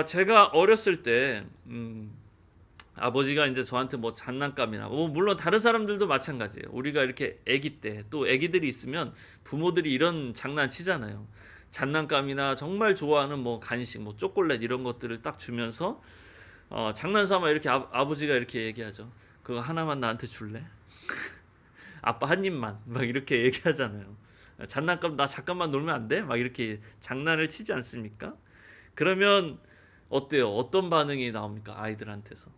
제가 어렸을 때 아버지가 이제 저한테 뭐 장난감이나 물론 다른 사람들도 마찬가지예요. 우리가 이렇게 아기 때 또 아기들이 있으면 부모들이 이런 장난 치잖아요. 장난감이나 정말 좋아하는 뭐 간식, 뭐 초콜릿 이런 것들을 딱 주면서 장난삼아 이렇게 아버지가 이렇게 얘기하죠. 그거 하나만 나한테 줄래? 아빠 한 입만 막 이렇게 얘기하잖아요. 장난감 나 잠깐만 놀면 안 돼? 막 이렇게 장난을 치지 않습니까? 그러면 어때요? 어떤 반응이 나옵니까? 아이들한테서.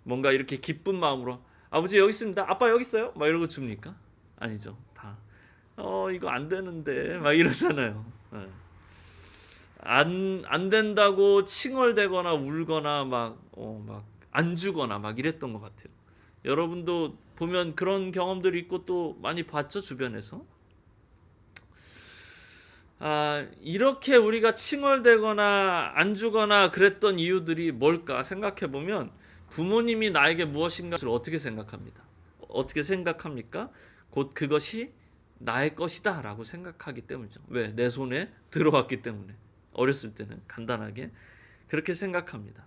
뭔가 이렇게 기쁜 마음으로 아버지 여기 있습니다. 아빠 여기 있어요. 막 이러고 줍니까? 아니죠. 다 이거 안 되는데 막 이러잖아요. 네. 안 된다고 칭얼대거나 울거나 막 안 주거나 막 이랬던 것 같아요. 여러분도 보면 그런 경험들이 있고 또 많이 봤죠, 주변에서. 이렇게 우리가 칭얼대거나 안 주거나 그랬던 이유들이 뭘까 생각해 보면 부모님이 나에게 무엇인가를 어떻게 생각합니다. 어떻게 생각합니까? 곧 그것이 나의 것이다 라고 생각하기 때문이죠. 왜? 내 손에 들어왔기 때문에. 어렸을 때는 간단하게 그렇게 생각합니다.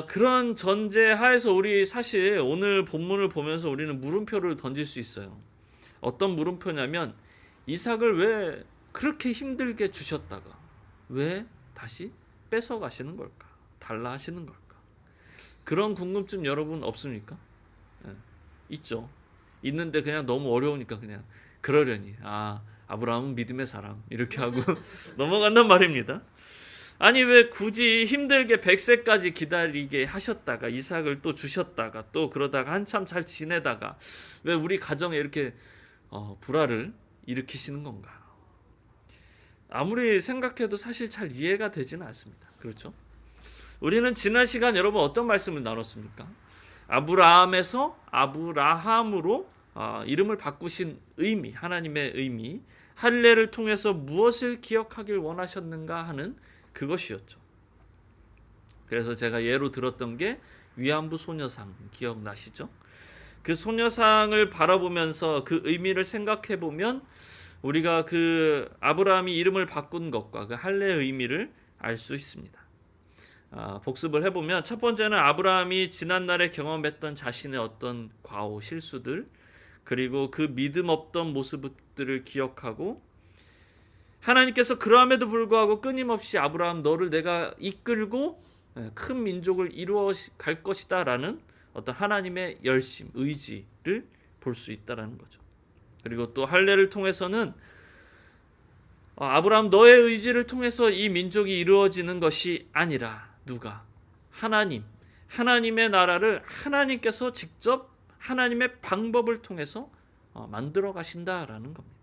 그런 전제 하에서 우리 사실 오늘 본문을 보면서 우리는 물음표를 던질 수 있어요. 어떤 물음표냐면 이삭을 왜 그렇게 힘들게 주셨다가 왜 다시 뺏어 가시는 걸까? 달라 하시는 걸까? 그런 궁금증 여러분 없습니까? 네, 있죠. 있는데 그냥 너무 어려우니까 그냥 그러려니 아브라함은 믿음의 사람 이렇게 하고 넘어간단 말입니다. 아니 왜 굳이 힘들게 100세까지 기다리게 하셨다가 이삭을 또 주셨다가 또 그러다가 한참 잘 지내다가 왜 우리 가정에 이렇게 불화를 일으키시는 건가? 아무리 생각해도 사실 잘 이해가 되지는 않습니다. 그렇죠? 우리는 지난 시간 여러분 어떤 말씀을 나눴습니까? 아브라함에서 아브라함으로 이름을 바꾸신 의미, 하나님의 의미, 할례를 통해서 무엇을 기억하길 원하셨는가 하는 그것이었죠. 그래서 제가 예로 들었던 게 위안부 소녀상 기억나시죠? 그 소녀상을 바라보면서 그 의미를 생각해 보면 우리가 그 아브라함이 이름을 바꾼 것과 그 할례의 의미를 알 수 있습니다. 복습을 해보면 첫 번째는 아브라함이 지난날에 경험했던 자신의 어떤 과오, 실수들 그리고 그 믿음 없던 모습들을 기억하고 하나님께서 그러함에도 불구하고 끊임없이 아브라함 너를 내가 이끌고 큰 민족을 이루어 갈 것이다 라는 어떤 하나님의 열심, 의지를 볼 수 있다는 거죠. 그리고 또 할례를 통해서는 아브라함 너의 의지를 통해서 이 민족이 이루어지는 것이 아니라 누가? 하나님의 나라를 하나님께서 직접 하나님의 방법을 통해서 만들어 가신다라는 겁니다.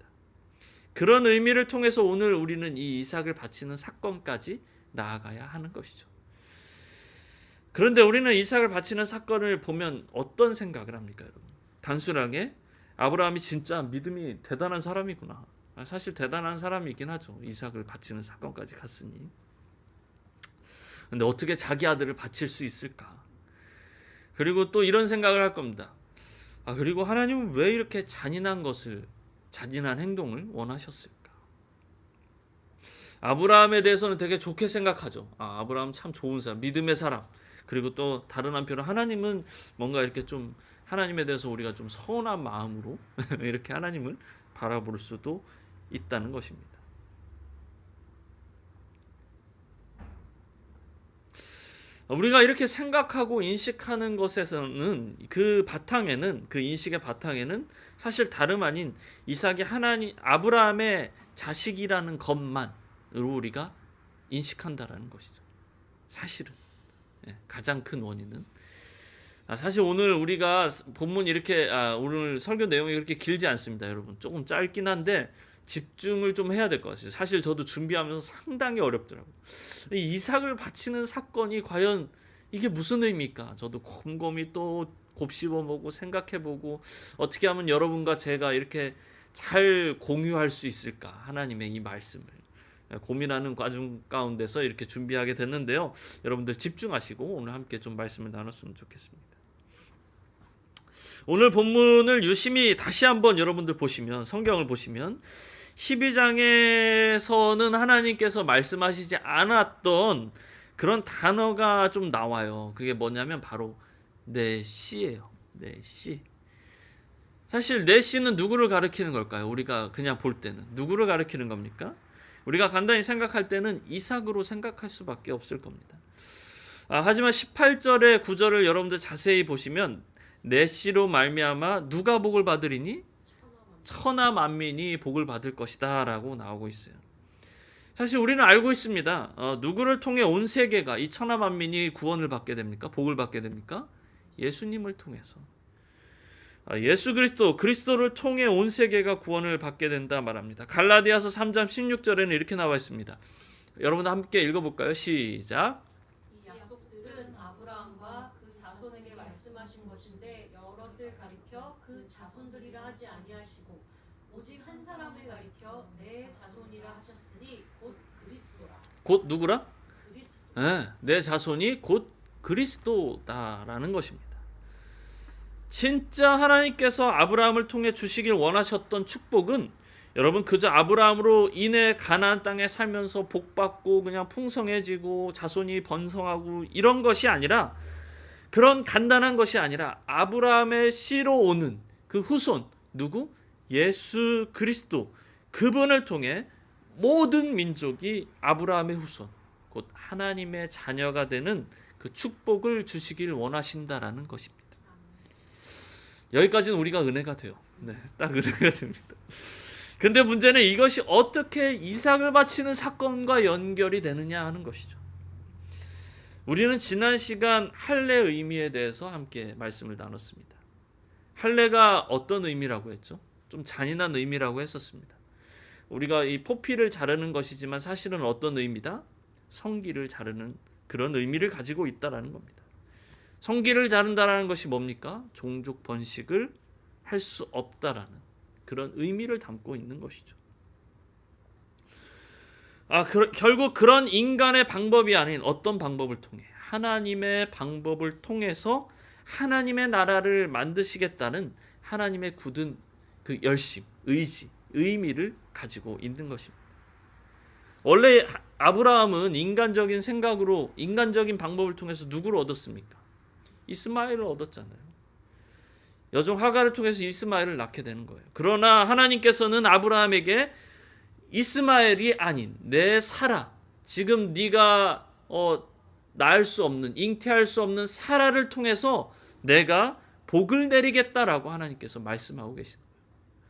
그런 의미를 통해서 오늘 우리는 이 이삭을 바치는 사건까지 나아가야 하는 것이죠. 그런데 우리는 이삭을 바치는 사건을 보면 어떤 생각을 합니까, 여러분? 단순하게 아브라함이 진짜 믿음이 대단한 사람이구나. 사실 대단한 사람이긴 하죠. 이삭을 바치는 사건까지 갔으니. 근데 어떻게 자기 아들을 바칠 수 있을까? 그리고 또 이런 생각을 할 겁니다. 그리고 하나님은 왜 이렇게 잔인한 행동을 원하셨을까? 아브라함에 대해서는 되게 좋게 생각하죠. 아브라함 참 좋은 사람, 믿음의 사람. 그리고 또 다른 한편으로 하나님은 뭔가 이렇게 좀 하나님에 대해서 우리가 좀 서운한 마음으로 이렇게 하나님을 바라볼 수도 있다는 것입니다. 우리가 이렇게 생각하고 인식하는 것에서는 그 인식의 바탕에는 사실 다름 아닌 이삭이 아브라함의 자식이라는 것만으로 우리가 인식한다라는 것이죠. 사실은 가장 큰 원인은 사실 오늘 우리가 본문 이렇게 오늘 설교 내용이 그렇게 길지 않습니다, 여러분. 조금 짧긴 한데 집중을 좀 해야 될 것 같아요. 사실 저도 준비하면서 상당히 어렵더라고요. 이삭을 바치는 사건이 과연 이게 무슨 의미일까? 저도 곰곰이 또 곱씹어보고 생각해보고 어떻게 하면 여러분과 제가 이렇게 잘 공유할 수 있을까? 하나님의 이 말씀을 고민하는 과정 가운데서 이렇게 준비하게 됐는데요. 여러분들 집중하시고 오늘 함께 좀 말씀을 나눴으면 좋겠습니다. 오늘 본문을 유심히 다시 한번 여러분들 보시면 성경을 보시면 12장에서는 하나님께서 말씀하시지 않았던 그런 단어가 좀 나와요. 그게 뭐냐면 바로 내 씨예요. 내 씨. 사실 내 씨는 누구를 가리키는 걸까요? 우리가 그냥 볼 때는 누구를 가리키는 겁니까? 우리가 간단히 생각할 때는 이삭으로 생각할 수밖에 없을 겁니다. 하지만 18절의 구절을 여러분들 자세히 보시면 내 씨로 말미암아 누가 복을 받으리니? 천하 만민이 복을 받을 것이다 라고 나오고 있어요. 사실 우리는 알고 있습니다. 누구를 통해 온 세계가 이 천하 만민이 구원을 받게 됩니까? 복을 받게 됩니까? 예수님을 통해서. 예수 그리스도를 통해 온 세계가 구원을 받게 된다 말합니다. 갈라디아서 3장 16절에는 이렇게 나와 있습니다. 여러분 함께 읽어볼까요? 시작. 이 약속들은 아브라함과 그 자손에게 말씀하신 것인데 여럿을 가리켜 그 자손들이라 하지 아니하시고 오직 한 사람을 가리켜 내 자손이라 하셨으니 곧 그리스도라. 곧 누구라? 그리스도. 네, 내 자손이 곧 그리스도다라는 것입니다. 진짜 하나님께서 아브라함을 통해 주시길 원하셨던 축복은 여러분 그저 아브라함으로 인해 가나안 땅에 살면서 복받고 그냥 풍성해지고 자손이 번성하고 이런 것이 아니라, 그런 간단한 것이 아니라 아브라함의 씨로 오는 그 후손, 누구? 예수 그리스도, 그분을 통해 모든 민족이 아브라함의 후손, 곧 하나님의 자녀가 되는 그 축복을 주시길 원하신다라는 것입니다. 여기까지는 우리가 은혜가 돼요. 네, 딱 은혜가 됩니다. 근데 문제는 이것이 어떻게 이삭을 바치는 사건과 연결이 되느냐 하는 것이죠. 우리는 지난 시간 할례의 의미에 대해서 함께 말씀을 나눴습니다. 할례가 어떤 의미라고 했죠? 좀 잔인한 의미라고 했었습니다. 우리가 이 포피를 자르는 것이지만 사실은 어떤 의미다? 성기를 자르는 그런 의미를 가지고 있다라는 겁니다. 성기를 자른다라는 것이 뭡니까? 종족 번식을 할 수 없다라는 그런 의미를 담고 있는 것이죠. 결국 그런 인간의 방법이 아닌 어떤 방법을 통해, 하나님의 방법을 통해서 하나님의 나라를 만드시겠다는 하나님의 굳은 그 열심, 의지, 의미를 가지고 있는 것입니다. 원래 아브라함은 인간적인 생각으로, 인간적인 방법을 통해서 누구를 얻었습니까? 이스마엘을 얻었잖아요. 여종 하가를 통해서 이스마엘을 낳게 되는 거예요. 그러나 하나님께서는 아브라함에게 이스마엘이 아닌 내 사라, 지금 네가 낳을 수 없는, 잉태할 수 없는 사라를 통해서 내가 복을 내리겠다라고 하나님께서 말씀하고 계시는 거예요.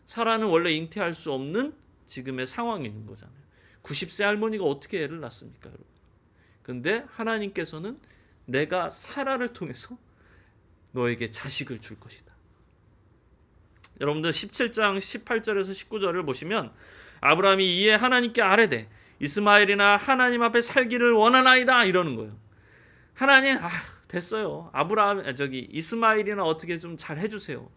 사라는 원래 잉태할 수 없는 지금의 상황이 있는 거잖아요. 90세 할머니가 어떻게 애를 낳습니까, 여러분? 그런데 하나님께서는 내가 사라를 통해서 너에게 자식을 줄 것이다. 여러분들 17장 18절에서 19절을 보시면 아브라함이 이에 하나님께 아뢰되 이스마엘이나 하나님 앞에 살기를 원하나이다 이러는 거예요. 하나님, 됐어요. 이스마엘이나 어떻게 좀 잘 해주세요.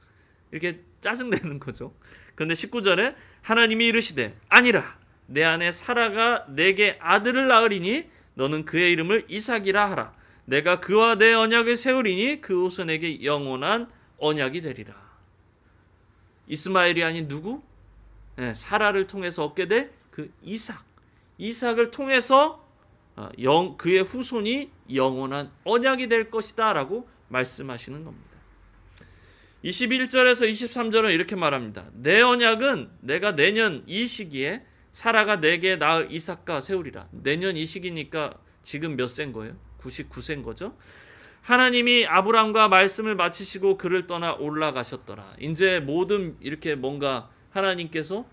이렇게 짜증내는 거죠. 그런데 19절에 하나님이 이르시되 아니라 내 아내 사라가 내게 아들을 낳으리니 너는 그의 이름을 이삭이라 하라. 내가 그와 내 언약을 세우리니 그 후손에게 영원한 언약이 되리라. 이스마엘이 아닌 누구? 사라를 통해서 얻게 될 그 이삭을 통해서 그의 후손이 영원한 언약이 될 것이다 라고 말씀하시는 겁니다. 21절에서 23절은 이렇게 말합니다. 내 언약은 내가 내년 이 시기에 사라가 내게 낳을 이삭과 세우리라. 내년 이 시기니까 지금 몇 세인 거예요? 99세인 거죠. 하나님이 아브람과 말씀을 마치시고 그를 떠나 올라가셨더라. 이제 모든 이렇게 뭔가 하나님께서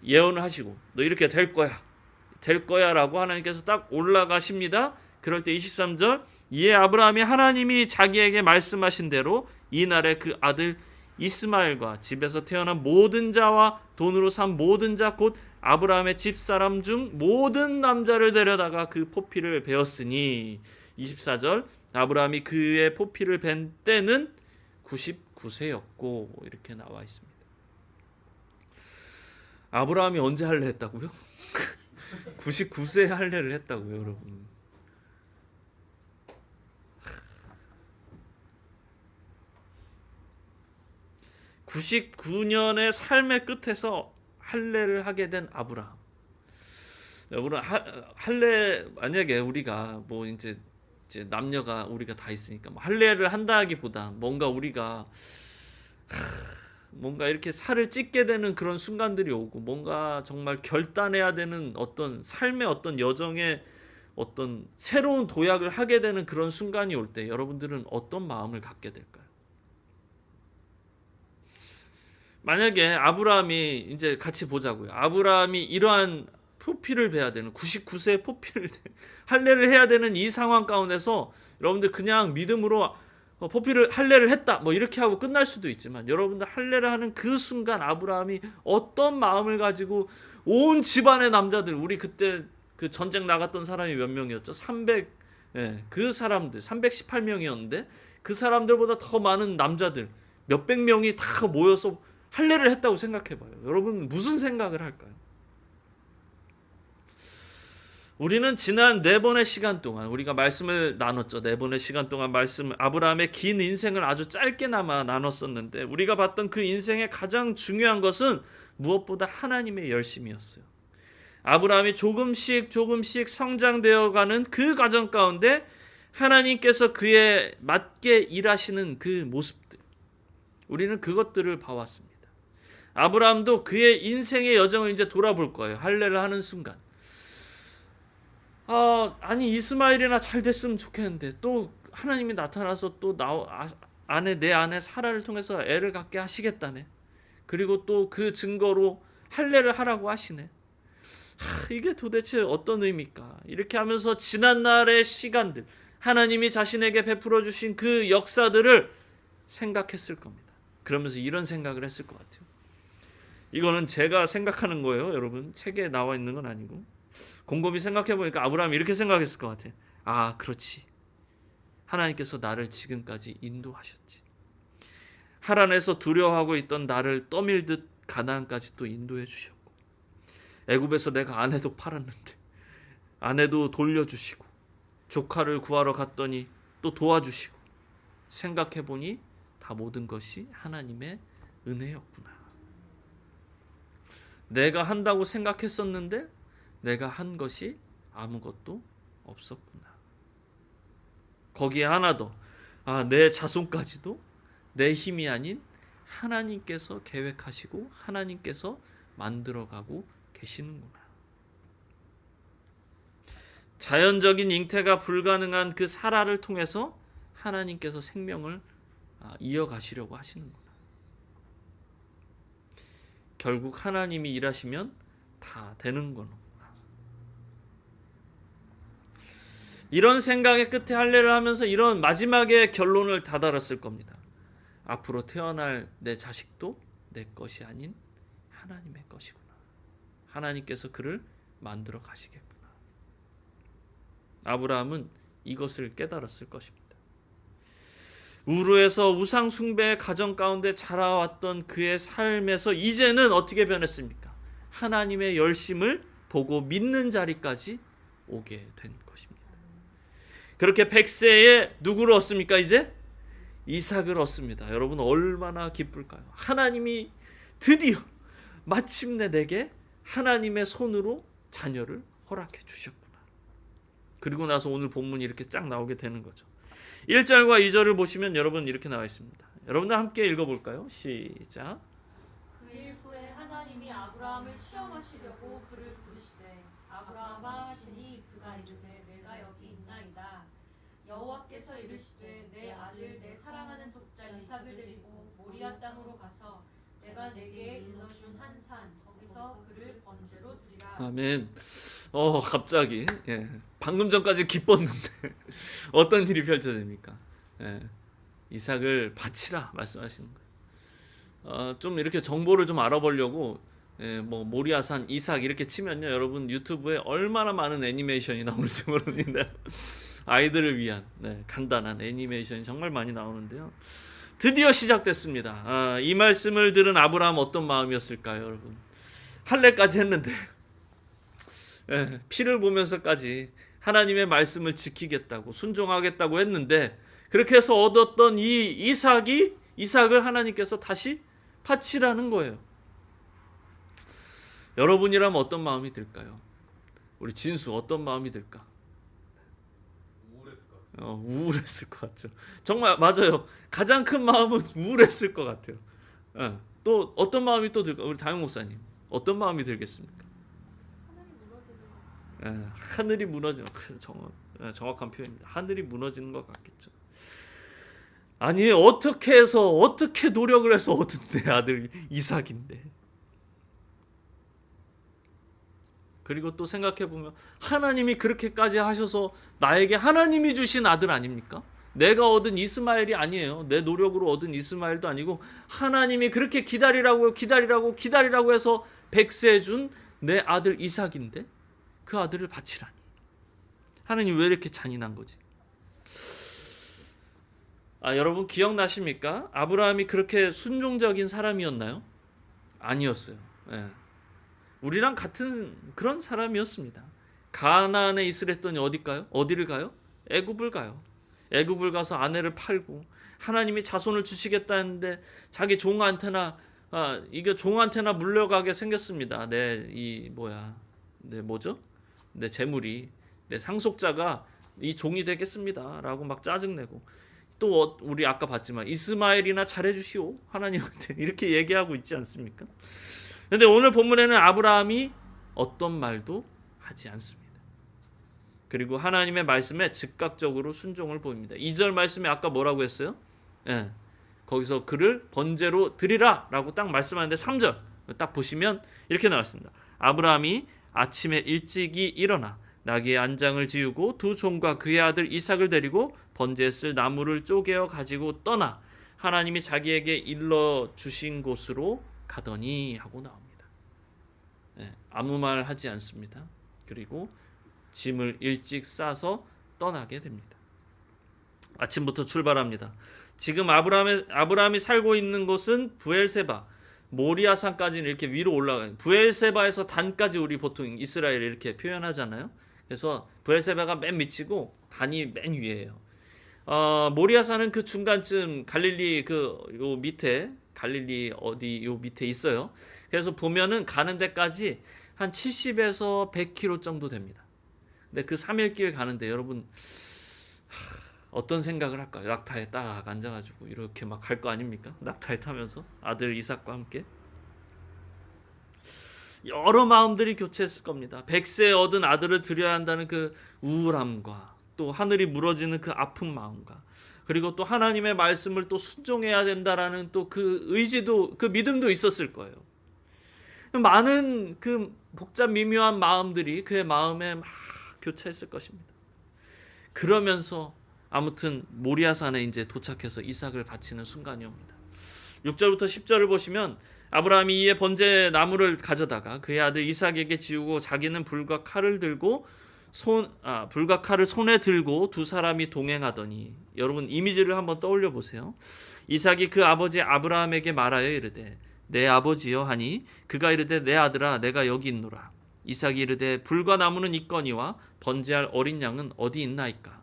예언을 하시고 너 이렇게 될 거야 라고 하나님께서 딱 올라가십니다. 그럴 때 23절 이에 아브라함이 하나님이 자기에게 말씀하신 대로 이날에 그 아들 이스마엘과 집에서 태어난 모든 자와 돈으로 산 모든 자 곧 아브라함의 집사람 중 모든 남자를 데려다가 그 포피를 베었으니 24절 아브라함이 그의 포피를 벤 때는 99세였고 이렇게 나와 있습니다. 아브라함이 언제 할례 했다고요? 99세에 할례를 했다고요, 여러분. 99년의 삶의 끝에서 할례를 하게 된 아브라함. 여러분 할례 만약에 우리가 뭐 이제 남녀가 우리가 다 있으니까 뭐 할례를 한다기보다 뭔가 우리가 뭔가 이렇게 살을 찢게 되는 그런 순간들이 오고 뭔가 정말 결단해야 되는 어떤 삶의 어떤 여정의 어떤 새로운 도약을 하게 되는 그런 순간이 올 때 여러분들은 어떤 마음을 갖게 될까요? 만약에 아브라함이 이제 같이 보자고요. 아브라함이 이러한 포피를 베야 되는 99세의 포피를 할례를 해야 되는 이 상황 가운데서 여러분들 그냥 믿음으로 포피를 할례를 했다 뭐 이렇게 하고 끝날 수도 있지만 여러분들 할례를 하는 그 순간 아브라함이 어떤 마음을 가지고 온 집안의 남자들 우리 그때 그 전쟁 나갔던 사람이 몇 명이었죠? 300 그 사람들 318명이었는데 그 사람들보다 더 많은 남자들 몇백 명이 다 모여서 할례를 했다고 생각해봐요. 여러분 무슨 생각을 할까요? 우리는 지난 4번의 시간 동안 우리가 말씀을 나눴죠. 4번의 시간 동안 아브라함의 긴 인생을 아주 짧게나마 나눴었는데 우리가 봤던 그 인생의 가장 중요한 것은 무엇보다 하나님의 열심이었어요. 아브라함이 조금씩 성장되어가는 그 과정 가운데 하나님께서 그에 맞게 일하시는 그 모습들 우리는 그것들을 봐왔습니다. 아브라함도 그의 인생의 여정을 이제 돌아볼 거예요. 할례를 하는 순간 아니 이스마엘이나 잘 됐으면 좋겠는데 또 하나님이 나타나서 또 내 아내 사라를 통해서 애를 갖게 하시겠다네. 그리고 또 그 증거로 할례를 하라고 하시네. 이게 도대체 어떤 의미일까? 이렇게 하면서 지난날의 시간들 하나님이 자신에게 베풀어 주신 그 역사들을 생각했을 겁니다. 그러면서 이런 생각을 했을 것 같아요. 이거는 제가 생각하는 거예요. 여러분 책에 나와 있는 건 아니고 곰곰이 생각해 보니까 아브라함이 이렇게 생각했을 것 같아요. 아 그렇지. 하나님께서 나를 지금까지 인도하셨지. 하란에서 두려워하고 있던 나를 떠밀듯 가나안까지 또 인도해 주셨고 애굽에서 내가 아내도 팔았는데 아내도 돌려주시고 조카를 구하러 갔더니 또 도와주시고 생각해 보니 다 모든 것이 하나님의 은혜였구나. 내가 한다고 생각했었는데 내가 한 것이 아무것도 없었구나. 거기에 하나 더. 내 자손까지도 내 힘이 아닌 하나님께서 계획하시고 하나님께서 만들어가고 계시는구나. 자연적인 잉태가 불가능한 그 사라를 통해서 하나님께서 생명을 이어가시려고 하시는구나. 결국 하나님이 일하시면 다 되는 거구나. 이런 생각의 끝에 할례를 하면서 이런 마지막의 결론을 다다랐을 겁니다. 앞으로 태어날 내 자식도 내 것이 아닌 하나님의 것이구나. 하나님께서 그를 만들어 가시겠구나. 아브라함은 이것을 깨달았을 것입니다. 우르에서 우상 숭배의 가정 가운데 자라왔던 그의 삶에서 이제는 어떻게 변했습니까? 하나님의 열심을 보고 믿는 자리까지 오게 된 것입니다. 그렇게 100세에 누구를 얻습니까? 이제 이삭을 얻습니다. 여러분 얼마나 기쁠까요? 하나님이 드디어 마침내 내게 하나님의 손으로 자녀를 허락해 주셨구나. 그리고 나서 오늘 본문이 이렇게 쫙 나오게 되는 거죠. 1절과 2절을 보시면 여러분 이렇게 나와 있습니다. 여러분들 함께 읽어볼까요? 시작. 그 일 후에 하나님이 아브라함을 시험하시려고 그를 부르시되 아브라함아 하시니 그가 이르되 내가 여기 있나이다. 여호와께서 이르시되 내 아들 내 사랑하는 독자 이삭을 데리고 모리아 땅으로 가서 내가 내게 일러준 한 산 거기서 그를 번제로 드리라. 아멘. 갑자기 방금 전까지 기뻤는데 어떤 일이 펼쳐집니까? 이삭을 바치라 말씀하시는 거예요. 좀 이렇게 정보를 좀 알아보려고 뭐 모리아산 이삭 이렇게 치면요 여러분 유튜브에 얼마나 많은 애니메이션이 나오는지 모릅니다. 아이들을 위한 간단한 애니메이션이 정말 많이 나오는데요. 드디어 시작됐습니다. 이 말씀을 들은 아브라함 어떤 마음이었을까요, 여러분? 할례까지 했는데 피를 보면서까지 하나님의 말씀을 지키겠다고 순종하겠다고 했는데 그렇게 해서 얻었던 이 이삭을 하나님께서 다시 바치라는 거예요. 여러분이라면 어떤 마음이 들까요? 우리 진수 어떤 마음이 들까? 우울했을 것 같아요. 우울했을 것 같죠. 정말 맞아요. 가장 큰 마음은 우울했을 것 같아요. 예. 또 어떤 마음이 또 들까? 우리 다영 목사님 어떤 마음이 들겠습니까? 하늘이 무너지는 것 같아요. 하늘이 무너지는 정확한 표현입니다. 하늘이 무너지는 것 같겠죠. 아니 어떻게 해서 어떻게 노력을 해서 얻은 내 아들 이삭인데. 그리고 또 생각해 보면 하나님이 그렇게까지 하셔서 나에게 하나님이 주신 아들 아닙니까? 내가 얻은 이스마엘이 아니에요. 내 노력으로 얻은 이스마엘도 아니고 하나님이 그렇게 기다리라고 해서 백세해 준 내 아들 이삭인데 그 아들을 바치라니. 하나님 왜 이렇게 잔인한 거지? 여러분 기억나십니까? 아브라함이 그렇게 순종적인 사람이었나요? 아니었어요. 예. 우리랑 같은 그런 사람이었습니다. 가나안에 있으려 했더니 어디를 가요? 애굽을 가요. 애굽을 가서 아내를 팔고 하나님이 자손을 주시겠다 했는데 자기 종한테나 종한테나 물려가게 생겼습니다. 내 재물이 내 상속자가 이 종이 되겠습니다라고 막 짜증내고 또 우리 아까 봤지만 이스마엘이나 잘해주시오 하나님한테 이렇게 얘기하고 있지 않습니까? 그런데 오늘 본문에는 아브라함이 어떤 말도 하지 않습니다. 그리고 하나님의 말씀에 즉각적으로 순종을 보입니다. 2절 말씀에 아까 뭐라고 했어요? 거기서 그를 번제로 드리라 라고 딱 말씀하는데 3절 딱 보시면 이렇게 나왔습니다. 아브라함이 아침에 일찍이 일어나 나귀의 안장을 지우고 두 종과 그의 아들 이삭을 데리고 번제에 쓸 나무를 쪼개어 가지고 떠나 하나님이 자기에게 일러 주신 곳으로 가더니 하고 나옵니다. 아무 말 하지 않습니다. 그리고 짐을 일찍 싸서 떠나게 됩니다. 아침부터 출발합니다. 지금 아브라함이 살고 있는 곳은 부엘세바, 모리아산까지는 이렇게 위로 올라가요. 부엘세바에서 단까지 우리 보통 이스라엘 이렇게 표현하잖아요. 그래서 부엘세바가 맨 밑이고 단이 맨 위에요. 모리아산은 그 중간쯤 갈릴리 요 밑에 갈릴리 어디 요 밑에 있어요. 그래서 보면은 가는 데까지 한 70에서 100km 정도 됩니다. 근데 그 3일길 가는데 여러분 어떤 생각을 할까요? 낙타에 딱 앉아가지고 이렇게 막 갈 거 아닙니까? 낙타에 타면서 아들 이삭과 함께 여러 마음들이 교체했을 겁니다. 백세 얻은 아들을 드려야 한다는 그 우울함과 또 하늘이 무너지는 그 아픈 마음과 그리고 또 하나님의 말씀을 또 순종해야 된다라는 또 그 의지도 그 믿음도 있었을 거예요. 많은 그 복잡 미묘한 마음들이 그의 마음에 막 교차했을 것입니다. 그러면서 아무튼 모리아산에 이제 도착해서 이삭을 바치는 순간이 옵니다. 6절부터 10절을 보시면 아브라함이 이에 번제 나무를 가져다가 그의 아들 이삭에게 지우고 자기는 불과 칼을 손에 들고 두 사람이 동행하더니 여러분 이미지를 한번 떠올려 보세요. 이삭이 그 아버지 아브라함에게 말하여 이르되 내 아버지여 하니 그가 이르되 내 아들아 내가 여기 있노라. 이삭이 이르되 불과 나무는 있거니와 번제할 어린 양은 어디 있나이까.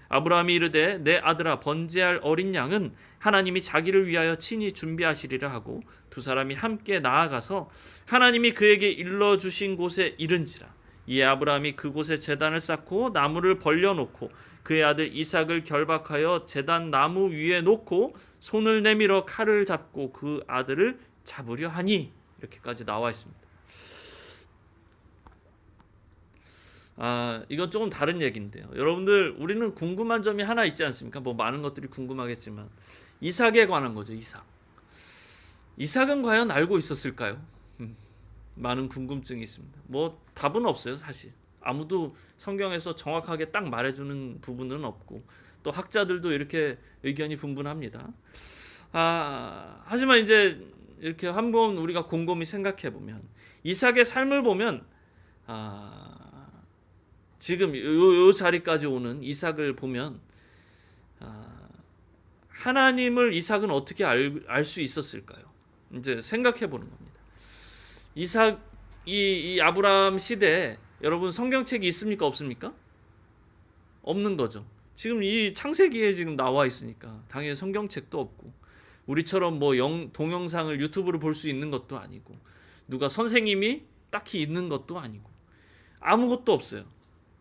아브라함이 이르되 내 아들아 번제할 어린 양은 하나님이 자기를 위하여 친히 준비하시리라 하고 두 사람이 함께 나아가서 하나님이 그에게 일러주신 곳에 이른지라. 이에 아브라함이 그곳에 제단을 쌓고 나무를 벌려놓고 그의 아들 이삭을 결박하여 제단 나무 위에 놓고 손을 내밀어 칼을 잡고 그 아들을 잡으려 하니 이렇게까지 나와 있습니다. 이건 조금 다른 얘기인데요. 여러분들 우리는 궁금한 점이 하나 있지 않습니까? 뭐 많은 것들이 궁금하겠지만 이삭에 관한 거죠. 이삭은 과연 알고 있었을까요? 많은 궁금증이 있습니다. 뭐 답은 없어요, 사실. 아무도 성경에서 정확하게 딱 말해주는 부분은 없고 또 학자들도 이렇게 의견이 분분합니다. 하지만 이제 이렇게 한번 우리가 곰곰이 생각해 보면 이삭의 삶을 보면 지금 요 자리까지 오는 이삭을 보면 하나님을 이삭은 어떻게 알 수 있었을까요? 이제 생각해 보는 겁니다. 이 아브라함 시대에 여러분 성경책이 있습니까? 없습니까? 없는 거죠. 지금 이 창세기에 지금 나와 있으니까 당연히 성경책도 없고 우리처럼 뭐 동영상을 유튜브로 볼 수 있는 것도 아니고 누가 선생님이 딱히 있는 것도 아니고 아무것도 없어요.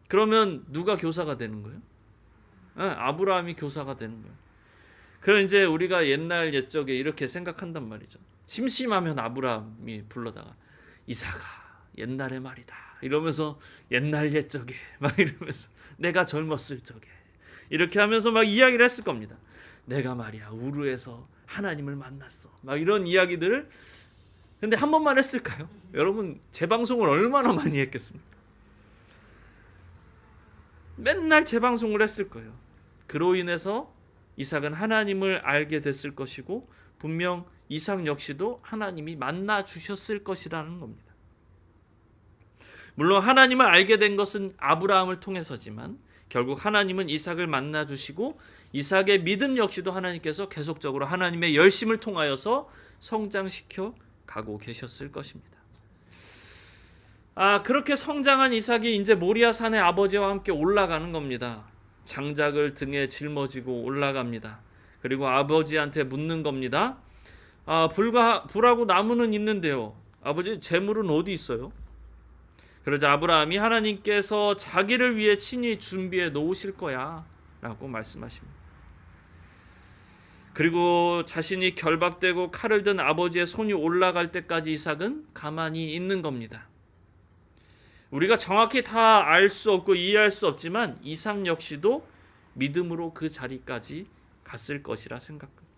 그러면 누가 교사가 되는 거예요? 아브라함이 교사가 되는 거예요. 그럼 이제 우리가 옛날 옛적에 이렇게 생각한단 말이죠. 심심하면 아브라함이 불러다가 이삭아 옛날의 말이다 이러면서 옛날 옛적에 막 이러면서 내가 젊었을 적에 이렇게 하면서 막 이야기를 했을 겁니다. 내가 말이야 우르에서 하나님을 만났어 막 이런 이야기들을. 근데 한 번만 했을까요? 여러분 재방송을 얼마나 많이 했겠습니까? 맨날 재방송을 했을 거예요. 그로 인해서 이삭은 하나님을 알게 됐을 것이고 분명 이삭 역시도 하나님이 만나 주셨을 것이라는 겁니다. 물론 하나님을 알게 된 것은 아브라함을 통해서지만 결국 하나님은 이삭을 만나 주시고 이삭의 믿음 역시도 하나님께서 계속적으로 하나님의 열심을 통하여서 성장시켜 가고 계셨을 것입니다. 그렇게 성장한 이삭이 이제 모리아 산에 아버지와 함께 올라가는 겁니다. 장작을 등에 짊어지고 올라갑니다. 그리고 아버지한테 묻는 겁니다. 불하고 나무는 있는데요. 아버지 재물은 어디 있어요? 그러자 아브라함이 하나님께서 자기를 위해 친히 준비해 놓으실 거야 라고 말씀하십니다. 그리고 자신이 결박되고 칼을 든 아버지의 손이 올라갈 때까지 이삭은 가만히 있는 겁니다. 우리가 정확히 다 알 수 없고 이해할 수 없지만 이삭 역시도 믿음으로 그 자리까지 갔을 것이라 생각합니다.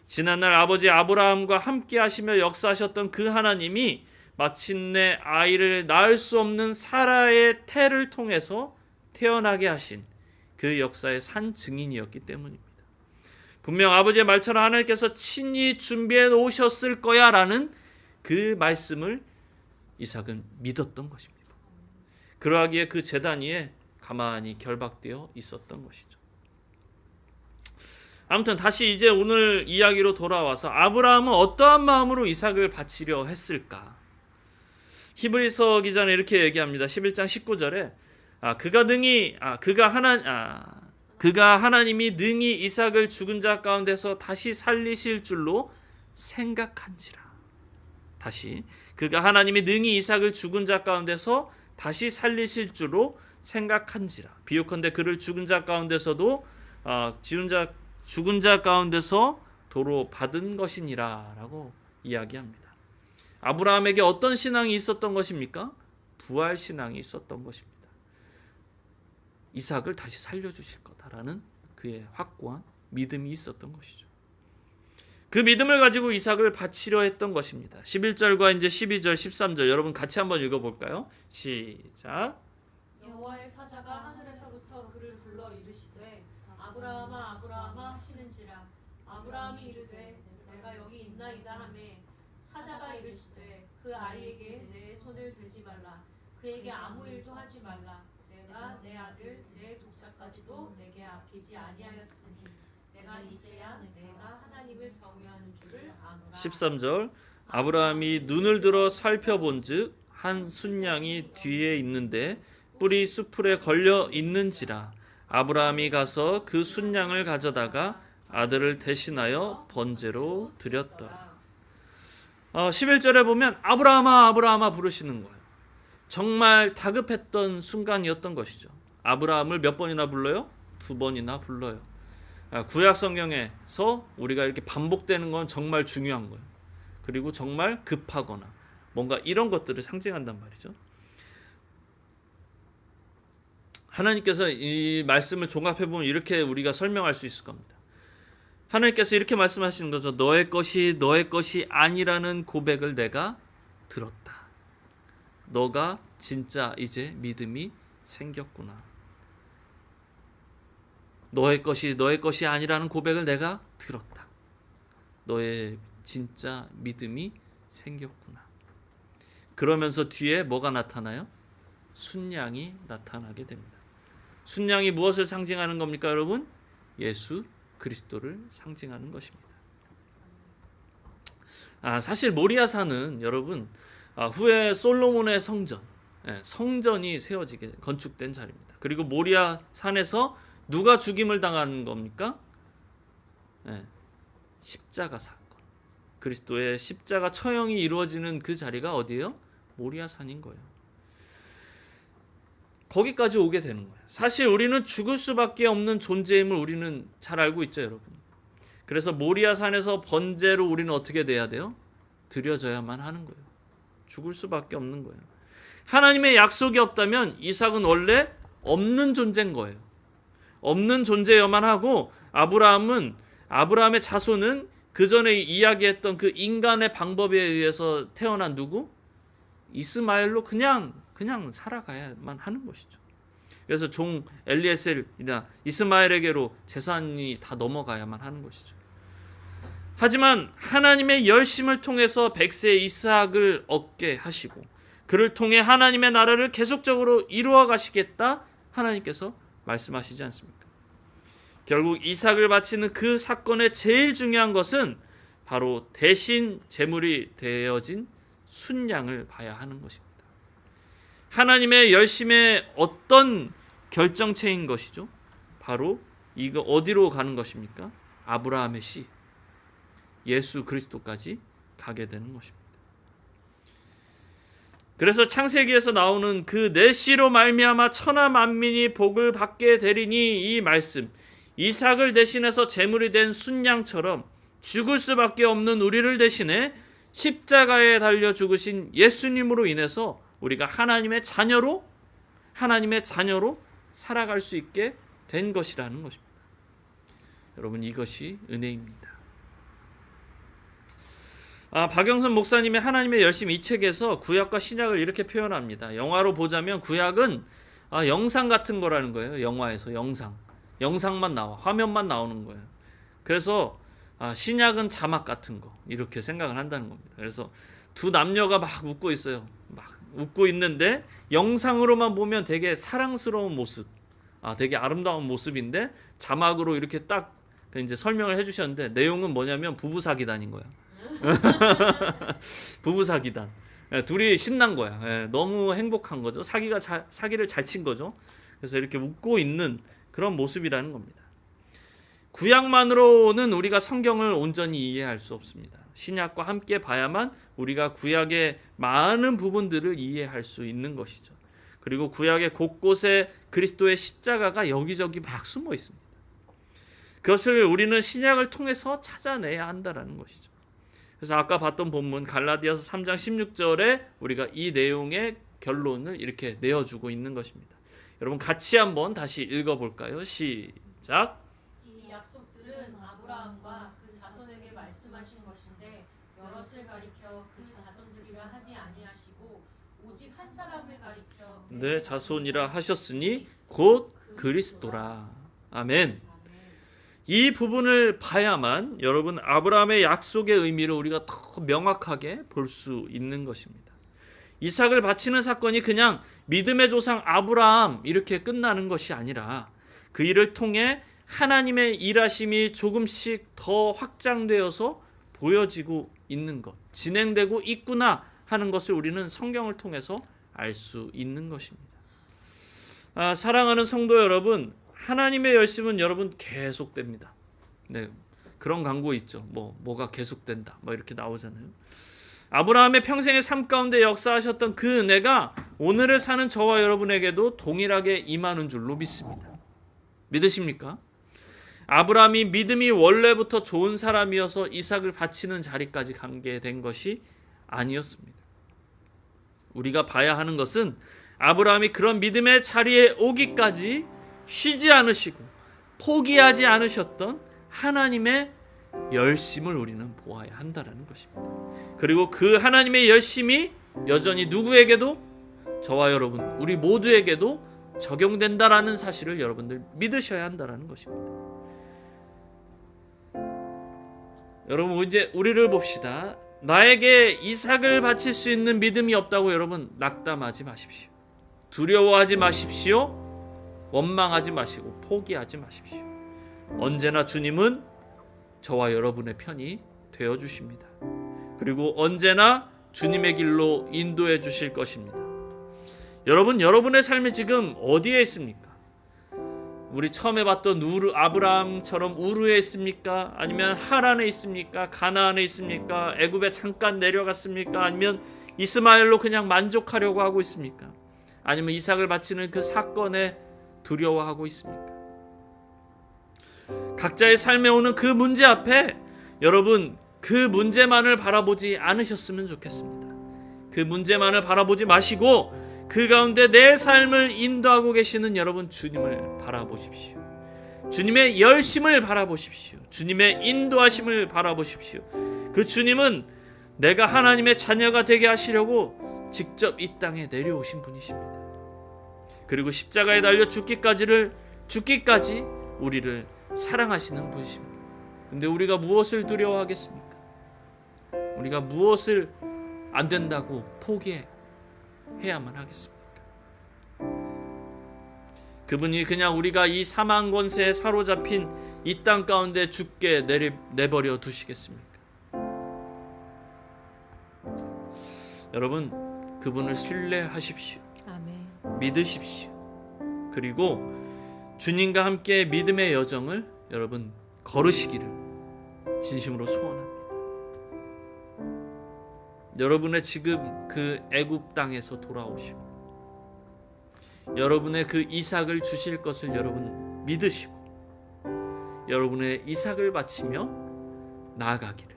지난날 아버지 아브라함과 함께 하시며 역사하셨던 그 하나님이 마침내 아이를 낳을 수 없는 사라의 태를 통해서 태어나게 하신 그 역사의 산 증인이었기 때문입니다. 분명 아버지의 말처럼 하나님께서 친히 준비해 놓으셨을 거야 라는 그 말씀을 이삭은 믿었던 것입니다. 그러하기에 그 제단 위에 가만히 결박되어 있었던 것이죠. 아무튼 다시 이제 오늘 이야기로 돌아와서 아브라함은 어떠한 마음으로 이삭을 바치려 했을까? 히브리서 기자는 이렇게 얘기합니다. 11장 19절에 그가 하나님이 능히 이삭을 죽은 자 가운데서 다시 살리실 줄로 생각한지라. 다시 그가 하나님이 능히 이삭을 죽은 자 가운데서 다시 살리실 줄로 생각한지라. 비유컨대 그를 죽은 자 가운데서도 죽은 자 가운데서 도로 받은 것이니라라고 이야기합니다. 아브라함에게 어떤 신앙이 있었던 것입니까? 부활 신앙이 있었던 것입니다. 이삭을 다시 살려주실 거다라는 그의 확고한 믿음이 있었던 것이죠. 그 믿음을 가지고 이삭을 바치려 했던 것입니다. 11절과 이제 12절, 13절 여러분 같이 한번 읽어볼까요? 시작. 여호와의 사자가 하늘에서부터 그를 불러 이르시되 아브라함아 아브라함아 하시는지라. 아브라함이 이르되 내가 여기 있나이다 하매 사자가 이르시되 그 아이에게 내 손을 대지 말라. 그에게 아무 일도 하지 말라. 내가 내 아들 내 독자까지도 내게 아끼지 아니하였으니 내가 이제야 내가 하나님을 경외하는 줄을 아노라. 13절 아브라함이 눈을 들어 살펴본즉 한 순양이 뒤에 있는데 뿔이 수풀에 걸려 있는지라. 아브라함이 가서 그 순양을 가져다가 아들을 대신하여 번제로 드렸더라. 11절에 보면 아브라함아 아브라함아 부르시는 거예요. 정말 다급했던 순간이었던 것이죠. 아브라함을 몇 번이나 불러요? 2번이나 불러요. 구약 성경에서 우리가 이렇게 반복되는 건 정말 중요한 거예요. 그리고 정말 급하거나 뭔가 이런 것들을 상징한단 말이죠. 하나님께서 이 말씀을 종합해보면 이렇게 우리가 설명할 수 있을 겁니다. 하나님께서 이렇게 말씀하시는 거죠. 너의 것이 아니라는 고백을 내가 들었다. 너가 진짜 이제 믿음이 생겼구나. 너의 것이 아니라는 고백을 내가 들었다. 너의 진짜 믿음이 생겼구나. 그러면서 뒤에 뭐가 나타나요? 순양이 나타나게 됩니다. 순양이 무엇을 상징하는 겁니까, 여러분? 예수 그리스도를 상징하는 것입니다. 사실 모리아산은 여러분 후에 솔로몬의 성전이 세워지게 건축된 자리입니다. 그리고 모리아산에서 누가 죽임을 당한 겁니까? 십자가 사건. 그리스도의 십자가 처형이 이루어지는 그 자리가 어디예요? 모리아산인 거예요. 거기까지 오게 되는 거예요. 사실 우리는 죽을 수밖에 없는 존재임을 우리는 잘 알고 있죠, 여러분. 그래서 모리아산에서 번제로 우리는 어떻게 돼야 돼요? 드려져야만 하는 거예요. 죽을 수밖에 없는 거예요. 하나님의 약속이 없다면 이삭은 원래 없는 존재인 거예요. 없는 존재여만 하고 아브라함의 자손은 그 전에 이야기했던 그 인간의 방법에 의해서 태어난 누구? 이스마엘로 그냥 살아가야만 하는 것이죠. 그래서 종 엘리에셀이나 이스마엘에게로 재산이 다 넘어가야만 하는 것이죠. 하지만 하나님의 열심을 통해서 백세 이스학을 얻게 하시고 그를 통해 하나님의 나라를 계속적으로 이루어 가시겠다 하나님께서 말씀하시지 않습니까? 결국 이삭을 바치는 그 사건의 제일 중요한 것은 바로 대신 제물이 되어진 순양을 봐야 하는 것입니다. 하나님의 열심의 어떤 결정체인 것이죠? 바로 이거 어디로 가는 것입니까? 아브라함의 씨, 예수 그리스도까지 가게 되는 것입니다. 그래서 창세기에서 나오는 그 내 씨로 말미암아 천하 만민이 복을 받게 되리니 이 말씀, 이삭을 대신해서 제물이 된 순양처럼 죽을 수밖에 없는 우리를 대신해 십자가에 달려 죽으신 예수님으로 인해서 우리가 하나님의 자녀로 살아갈 수 있게 된 것이라는 것입니다. 여러분, 이것이 은혜입니다. 박영선 목사님의 하나님의 열심 이 책에서 구약과 신약을 이렇게 표현합니다. 영화로 보자면 구약은 영상 같은 거라는 거예요. 영화에서 영상만 나와, 화면만 나오는 거예요. 그래서 신약은 자막 같은 거 이렇게 생각을 한다는 겁니다. 그래서 두 남녀가 막 웃고 있어요. 막 웃고 있는데 영상으로만 보면 되게 사랑스러운 모습, 되게 아름다운 모습인데 자막으로 이렇게 딱 이제 설명을 해주셨는데 내용은 뭐냐면 부부 사기단인 거야. 부부 사기단. 둘이 신난 거야. 너무 행복한 거죠. 사기를 잘 친 거죠. 그래서 이렇게 웃고 있는 그런 모습이라는 겁니다. 구약만으로는 우리가 성경을 온전히 이해할 수 없습니다. 신약과 함께 봐야만 우리가 구약의 많은 부분들을 이해할 수 있는 것이죠. 그리고 구약의 곳곳에 그리스도의 십자가가 여기저기 막 숨어 있습니다. 그것을 우리는 신약을 통해서 찾아내야 한다는 것이죠. 그래서 아까 봤던 본문 갈라디아서 3장 16절에 우리가 이 내용의 결론을 이렇게 내어주고 있는 것입니다. 여러분 같이 한번 다시 읽어볼까요? 시작. 이 약속들은 아브라함과 그 자손에게 말씀하신 것인데 여럿을 가리켜 그 자손들이라 하지 아니하시고 오직 한 사람을 가리켜 내 자손이라 하셨으니 곧 그리스도라. 아멘. 이 부분을 봐야만 여러분 아브라함의 약속의 의미를 우리가 더 명확하게 볼 수 있는 것입니다. 이삭을 바치는 사건이 그냥 믿음의 조상 아브라함 이렇게 끝나는 것이 아니라 그 일을 통해 하나님의 일하심이 조금씩 더 확장되어서 보여지고 있는 것, 진행되고 있구나 하는 것을 우리는 성경을 통해서 알 수 있는 것입니다. 사랑하는 성도 여러분, 하나님의 열심은 여러분 계속됩니다. 네, 그런 광고 있죠. 뭐가 계속된다. 이렇게 나오잖아요. 아브라함의 평생의 삶 가운데 역사하셨던 그 은혜가 오늘을 사는 저와 여러분에게도 동일하게 임하는 줄로 믿습니다. 믿으십니까? 아브라함이 믿음이 원래부터 좋은 사람이어서 이삭을 바치는 자리까지 가게 된 것이 아니었습니다. 우리가 봐야 하는 것은 아브라함이 그런 믿음의 자리에 오기까지 쉬지 않으시고 포기하지 않으셨던 하나님의 열심을 우리는 보아야 한다는 것입니다. 그리고 그 하나님의 열심이 여전히 누구에게도 저와 여러분 우리 모두에게도 적용된다라는 사실을 여러분들 믿으셔야 한다는 것입니다. 여러분 이제 우리를 봅시다. 나에게 이삭을 바칠 수 있는 믿음이 없다고 여러분 낙담하지 마십시오. 두려워하지 마십시오. 원망하지 마시고 포기하지 마십시오. 언제나 주님은 저와 여러분의 편이 되어 주십니다. 그리고 언제나 주님의 길로 인도해 주실 것입니다. 여러분, 여러분의 삶이 지금 어디에 있습니까? 우리 처음에 봤던 아브라함처럼 우르에 있습니까? 아니면 하란에 있습니까? 가나안에 있습니까? 애굽에 잠깐 내려갔습니까? 아니면 이스마엘로 그냥 만족하려고 하고 있습니까? 아니면 이삭을 바치는 그 사건에 두려워하고 있습니까? 각자의 삶에 오는 그 문제 앞에 여러분 그 문제만을 바라보지 않으셨으면 좋겠습니다. 그 문제만을 바라보지 마시고 그 가운데 내 삶을 인도하고 계시는 여러분 주님을 바라보십시오. 주님의 열심을 바라보십시오. 주님의 인도하심을 바라보십시오. 그 주님은 내가 하나님의 자녀가 되게 하시려고 직접 이 땅에 내려오신 분이십니다. 그리고 십자가에 달려 죽기까지 우리를 사랑하시는 분이십니다. 근데 우리가 무엇을 두려워하겠습니까? 우리가 무엇을 안 된다고 포기해야만 하겠습니까? 그분이 그냥 우리가 이 사망 권세에 사로잡힌 이 땅 가운데 죽게 내버려 두시겠습니까? 여러분, 그분을 신뢰하십시오. 아멘. 믿으십시오. 그리고 주님과 함께 믿음의 여정을 여러분 걸으시기를 진심으로 소원합니다. 여러분의 지금 그 애굽 땅에서 돌아오시고 여러분의 그 이삭을 주실 것을 여러분 믿으시고 여러분의 이삭을 바치며 나아가기를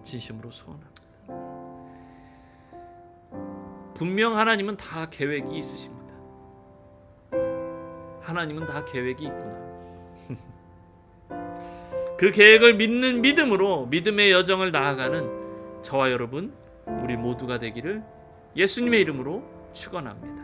진심으로 소원합니다. 분명 하나님은 다 계획이 있으십니다. 하나님은 다 계획이 있구나. 그 계획을 믿는 믿음으로 믿음의 여정을 나아가는 저와 여러분 우리 모두가 되기를 예수님의 이름으로 축원합니다.